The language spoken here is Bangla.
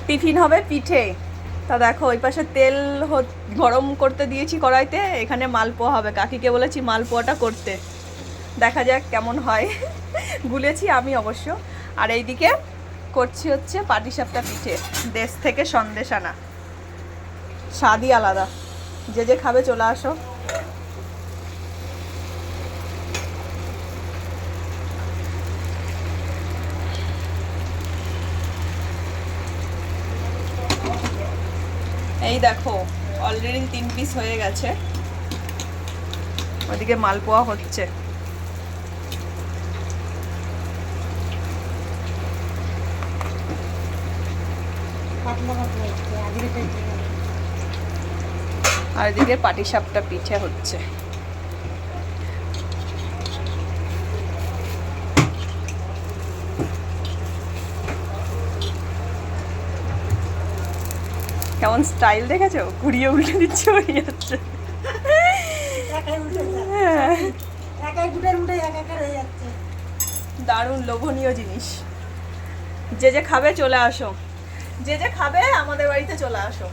টিফিন হবে পিঠে। তা দেখো ওই পাশে তেল গরম করতে দিয়েছি কড়াইতে, এখানে মালপোয়া হবে। কাকিকে বলেছি মালপোয়াটা করতে, দেখা যাক কেমন হয়। গুলেছি আমি অবশ্য। আর এইদিকে করছি হচ্ছে পাটিসাপটা পিঠে, দেশ থেকে সন্দেশ আনা, স্বাদই আলাদা। যে যে খাবে চলে আসো। এই দেখো অলরেডি 3 পিস হয়ে গেছে, ওদিকে মালপোয়া হচ্ছে। আর এদিকে পাটিসাপটা পিঠে হচ্ছে। কেমন স্টাইল দেখেছো, ঘুরিয়ে উল্টে দিচ্ছে, হয়ে যাচ্ছে। দারুণ লোভনীয় জিনিস। যে যে খাবে চলে আসো, যে যে খাবে আমাদের বাড়িতে চলে আসো।